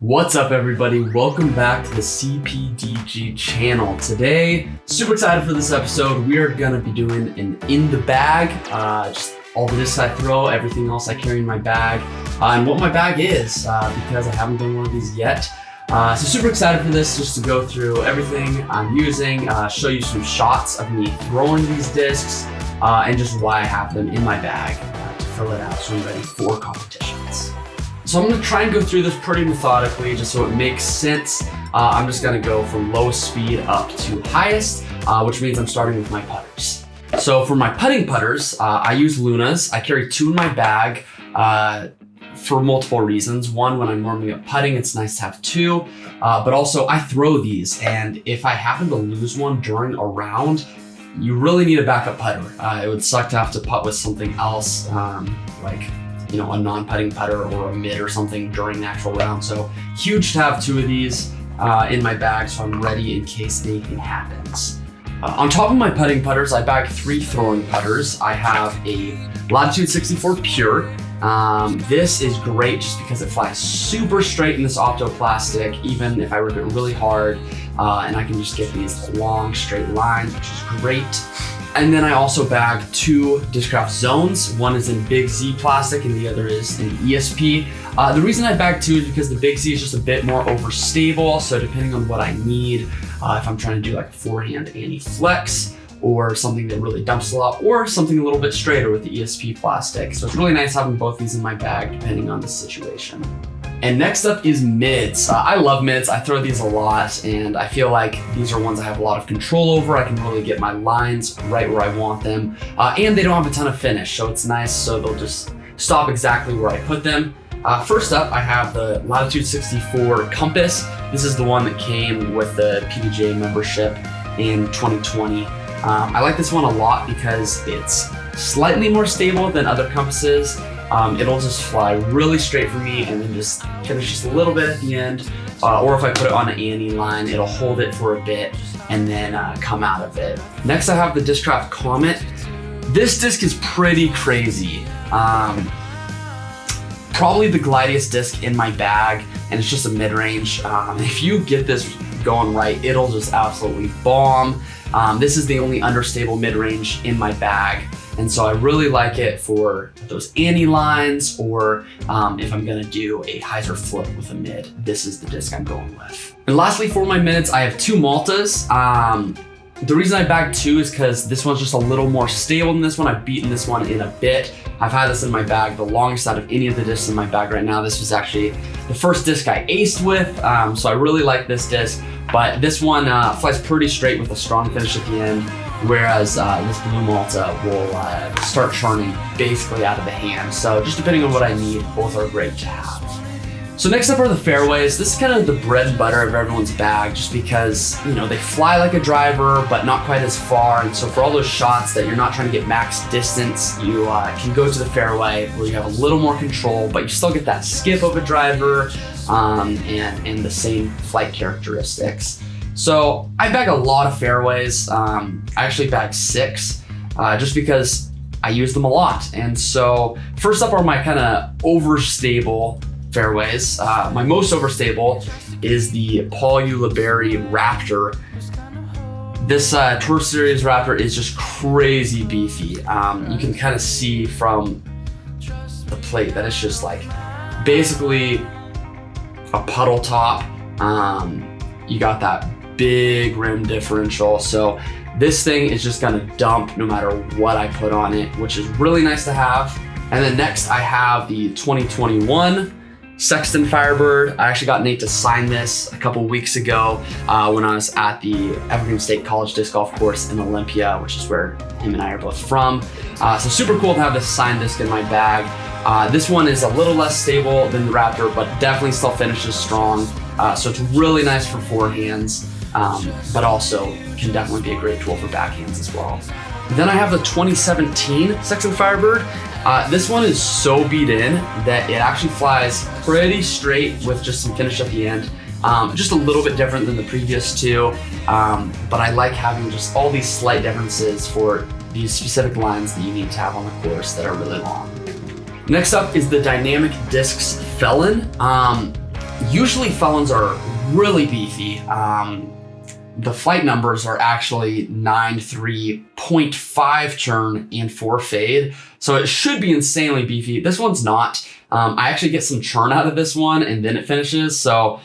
What's up, everybody? Welcome back to the CPDG channel. Today, super excited for this episode. We are gonna be doing an in the bag, just all the discs I throw, everything else I carry in my bag, and what my bag is, because I haven't done one of these yet. So super excited for this, just to go through everything I'm using, show you some shots of me throwing these discs, and just why I have them in my bag to fill it out so I'm ready for competitions. So I'm gonna try and go through this pretty methodically just so it makes sense. I'm just gonna go from lowest speed up to highest, which means I'm starting with my putters. So for my putting putters, I use Lunas. I carry two in my bag for multiple reasons. One, when I'm warming up putting, it's nice to have two, but also I throw these, and if I happen to lose one during a round, you really need a backup putter. It would suck to have to putt with something else, like a non-putting putter or a mid or something during the actual round. So huge to have two of these in my bag so I'm ready in case anything happens. On top of my putting putters, I bag three throwing putters. I have a Latitude 64 Pure. This is great just because it flies super straight in this optoplastic, even if I rip it really hard, and I can just get these long straight lines, which is great. And then I also bag two Discraft Zones. One is in Big Z plastic and the other is in ESP. The reason I bag two is because the Big Z is just a bit more overstable. So depending on what I need, if I'm trying to do like a forehand anti-flex or something that really dumps a lot, or something a little bit straighter with the ESP plastic. So it's really nice having both these in my bag depending on the situation. And next up is mids. I love mids. I throw these a lot, and I feel like these are ones I have a lot of control over. I can really get my lines right where I want them, and they don't have a ton of finish, so it's nice. So they'll just stop exactly where I put them. First up, I have the Latitude 64 Compass. This is the one that came with the PDGA membership in 2020. I like this one a lot because it's slightly more stable than other compasses. It'll just fly really straight for me and then just finish just a little bit at the end. Or if I put it on an ante line, it'll hold it for a bit and then come out of it. Next, I have the Discraft Comet. This disc is pretty crazy. Probably the glidiest disc in my bag, and it's just a mid-range. If you get this going right, it'll just absolutely bomb. This is the only understable mid-range in my bag. And so I really like it for those ante lines, or if I'm gonna do a hyzer flip with a mid, this is the disc I'm going with. And lastly, for my mids, I have two Maltas. The reason I bag two is because this one's just a little more stable than this one. I've beaten this one in a bit. I've had this in my bag the longest out of any of the discs in my bag right now. This was actually the first disc I aced with, so I really like this disc. But this one flies pretty straight with a strong finish at the end, whereas this Blue Malta will start churning basically out of the hand. So just depending on what I need, both are great to have. So next up are the fairways. This is kind of the bread and butter of everyone's bag, just because they fly like a driver, but not quite as far. And so for all those shots that you're not trying to get max distance, you can go to the fairway where you have a little more control, but you still get that skip of a driver and the same flight characteristics. So I bag a lot of fairways. I actually bag six, just because I use them a lot. And so first up are my kind of overstable fairways. My most overstable is the Paul Ulibarri Raptor. This Tour Series Raptor is just crazy beefy. You can kind of see from the plate that it's just like basically a puddle top. You got that big rim differential. So this thing is just gonna dump no matter what I put on it, which is really nice to have. And then next I have the 2021 Sexton Firebird. I actually got Nate to sign this a couple weeks ago when I was at the Evergreen State College Disc Golf Course in Olympia, which is where him and I are both from. So super cool to have this signed disc in my bag. This one is a little less stable than the Raptor, but definitely still finishes strong. So it's really nice for forehands, but also can definitely be a great tool for backhands as well. Then I have the 2017 Sexton Firebird. This one is so beat in that it actually flies pretty straight with just some finish at the end. Just a little bit different than the previous two, but I like having just all these slight differences for these specific lines that you need to have on the course that are really long. Next up is the Dynamic Discs Felon. Usually felons are really beefy. The flight numbers are actually 9.3, 0.5 churn, and 4 fade. So it should be insanely beefy. This one's not. I actually get some churn out of this one and then it finishes. So,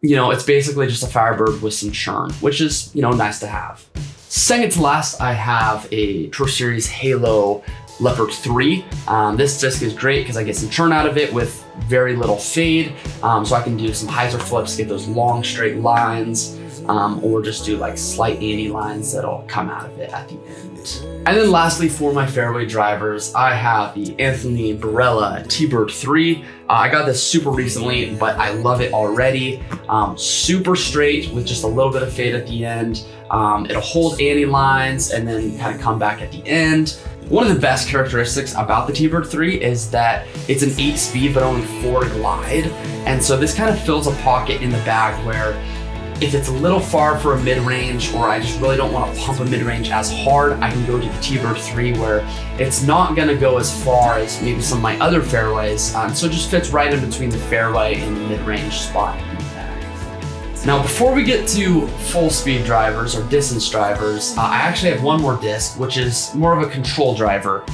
it's basically just a Firebird with some churn, which is, nice to have. Second to last, I have a Tour Series Halo Leopard 3. This disc is great because I get some churn out of it with very little fade. So I can do some hyzer flips, get those long straight lines, or just do like slight anti-lines that'll come out of it at the end. And then lastly, for my fairway drivers, I have the Anthony Barella T-Bird 3. I got this super recently, but I love it already. Super straight with just a little bit of fade at the end. It'll hold anti-lines and then kind of come back at the end. One of the best characteristics about the T-Bird 3 is that it's an 8 speed, but only 4 glide. And so this kind of fills a pocket in the bag where if it's a little far for a mid-range, or I just really don't want to pump a mid-range as hard, I can go to the T-Bird 3 where it's not going to go as far as maybe some of my other fairways. So it just fits right in between the fairway and the mid-range spot in the bag. Now, before we get to full speed drivers or distance drivers, I actually have one more disc, which is more of a control driver.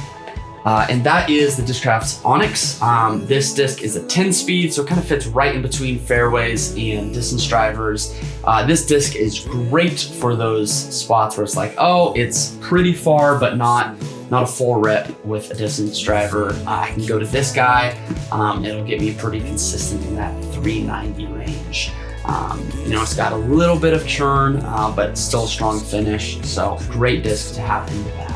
And that is the Discraft's Onyx. This disc is a 10 speed, so it kind of fits right in between fairways and distance drivers. This disc is great for those spots where it's like, oh, it's pretty far, but not a full rip with a distance driver. I can go to this guy. It'll get me pretty consistent in that 390 range. It's got a little bit of churn, but still a strong finish. So great disc to have in the bag.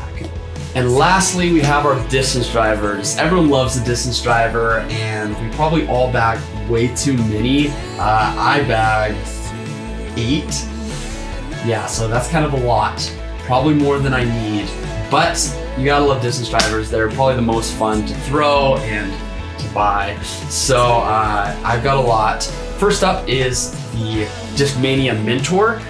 And lastly, we have our distance drivers. Everyone loves the distance driver, and we probably all bag way too many. I bag 8. Yeah, so that's kind of a lot. Probably more than I need, but you gotta love distance drivers. They're probably the most fun to throw and to buy. So I've got a lot. First up is the Discmania Mentor.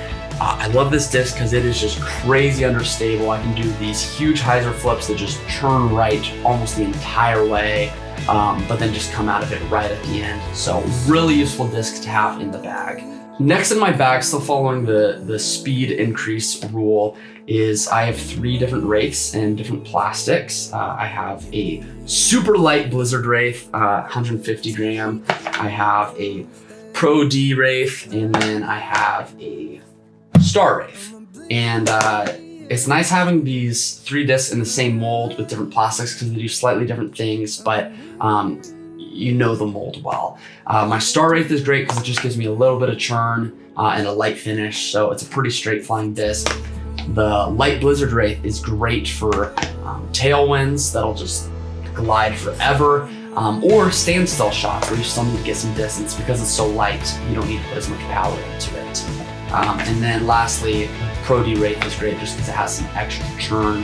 I love this disc because it is just crazy understable. I can do these huge hyzer flips that just churn right almost the entire way, but then just come out of it right at the end. So really useful disc to have in the bag. Next in my bag, still following the speed increase rule, is I have 3 different wraiths and different plastics. I have a super light Blizzard Wraith, 150 gram. I have a Pro D Wraith, and then I have a Star Wraith. And it's nice having these 3 discs in the same mold with different plastics because they do slightly different things, but the mold well. My Star Wraith is great because it just gives me a little bit of churn and a light finish, so it's a pretty straight flying disc. The light Blizzard Wraith is great for tailwinds that'll just glide forever, or standstill shots where you still need to get some distance because it's so light, you don't need to put as much power into it. And then lastly, Pro D Wraith is great just because it has some extra churn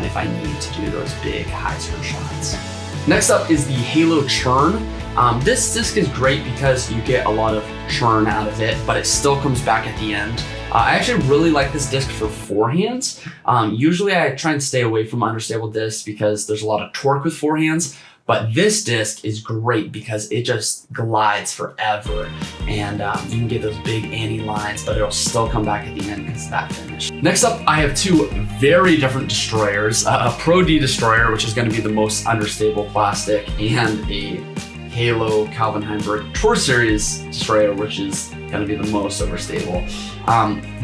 if I need to do those big hyzer shots. Next up is the Halo Churn. This disc is great because you get a lot of churn out of it, but it still comes back at the end. I actually really like this disc for forehands. Usually I try and stay away from understable discs because there's a lot of torque with forehands, but this disc is great because it just glides forever, and you can get those big anti-lines, but it'll still come back at the end because of that finish. Next up, I have 2 very different destroyers, a Pro D Destroyer, which is going to be the most understable plastic, and a Halo Calvin Heimberg Tour Series Destroyer, which is going to be the most overstable.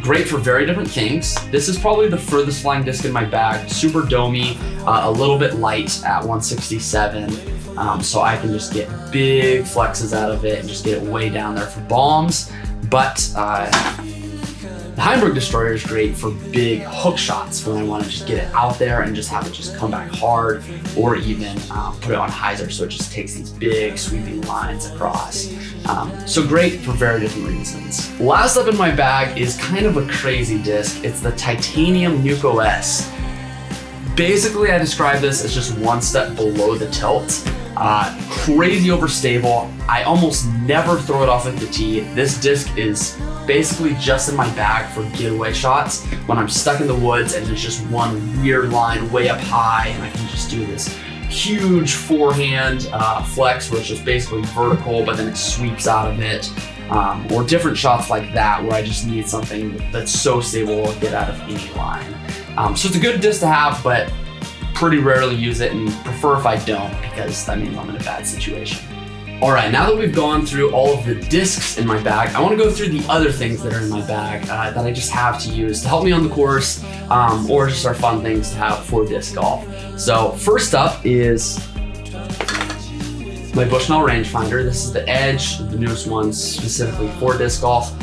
Great for very different things. This is probably the furthest flying disc in my bag. Super domey, a little bit light at 167. So I can just get big flexes out of it and just get it way down there for bombs. But the Heimberg Destroyer is great for big hook shots when I want to just get it out there and just have it just come back hard, or even put it on hyzer so it just takes these big sweeping lines across. So great for very different reasons. Last up in my bag is kind of a crazy disc. It's the Titanium Nuke OS. Basically, I describe this as just one step below the tilt. Crazy overstable. I almost never throw it off with the tee. This disc is basically just in my bag for getaway shots when I'm stuck in the woods and there's just one weird line way up high and I can just do this huge forehand flex where it's just basically vertical, but then it sweeps out of it. Or different shots like that where I just need something that's so stable to get out of any line. So it's a good disc to have, but pretty rarely use it, and prefer if I don't, because that means I'm in a bad situation. All right, now that we've gone through all of the discs in my bag, I want to go through the other things that are in my bag that I just have to use to help me on the course, or just are fun things to have for disc golf. So first up is my Bushnell rangefinder. This is the Edge, the newest one specifically for disc golf.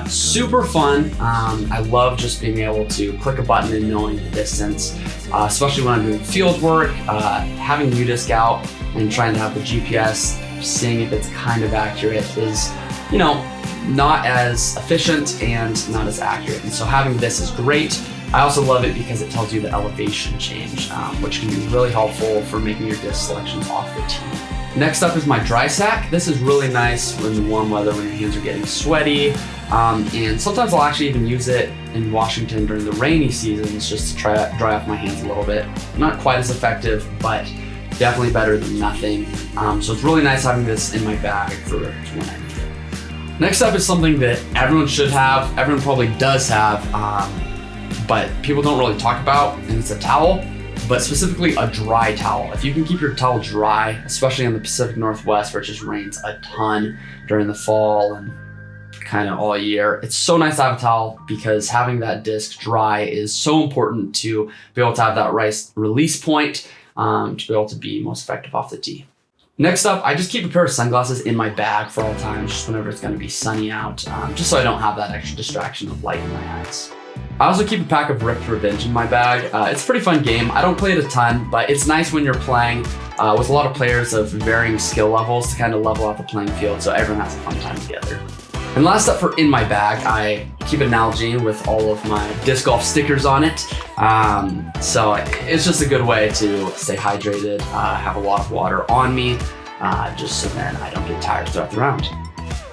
Super fun. I love just being able to click a button and knowing the distance, especially when I'm doing field work, having U-disc out and trying to have the GPS, seeing if it's kind of accurate is, not as efficient and not as accurate. And so having this is great. I also love it because it tells you the elevation change, which can be really helpful for making your disc selections off the tee. Next up is my dry sack. This is really nice in the warm weather when your hands are getting sweaty. And sometimes I'll actually even use it in Washington during the rainy seasons just to dry off my hands a little bit. Not quite as effective, but definitely better than nothing. So it's really nice having this in my bag for when I need it. Next up is something that everyone should have, everyone probably does have, but people don't really talk about, and it's a towel. But specifically a dry towel. If you can keep your towel dry, especially in the Pacific Northwest where it just rains a ton during the fall and kind of all year, it's so nice to have a towel, because having that disc dry is so important to be able to have that release point to be able to be most effective off the tee. Next up, I just keep a pair of sunglasses in my bag for all times, just whenever it's going to be sunny out, just so I don't have that extra distraction of light in my eyes. I also keep a pack of Ripped Revenge in my bag. It's a pretty fun game. I don't play it a ton, but it's nice when you're playing with a lot of players of varying skill levels to kind of level out the playing field so everyone has a fun time together. And last up for in my bag, I keep an Nalgene with all of my disc golf stickers on it. So it's just a good way to stay hydrated, have a lot of water on me, just so then I don't get tired throughout the round.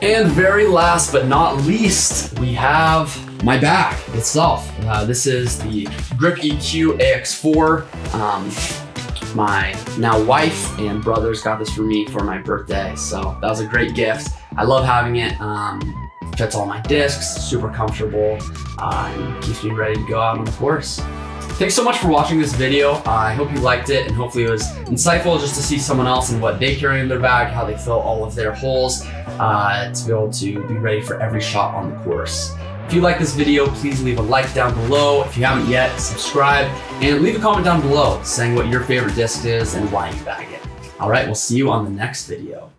And very last but not least, we have my bag itself. This is the Grip EQ AX4. My now wife and brothers got this for me for my birthday, so that was a great gift. I love having it. Fits all my discs, super comfortable, and keeps me ready to go out on the course. Thanks so much for watching this video. I hope you liked it, and hopefully it was insightful just to see someone else and what they carry in their bag, how they fill all of their holes, to be able to be ready for every shot on the course. If you like this video, please leave a like down below. If you haven't yet, subscribe, and leave a comment down below saying what your favorite disc is and why you bag it. All right, we'll see you on the next video.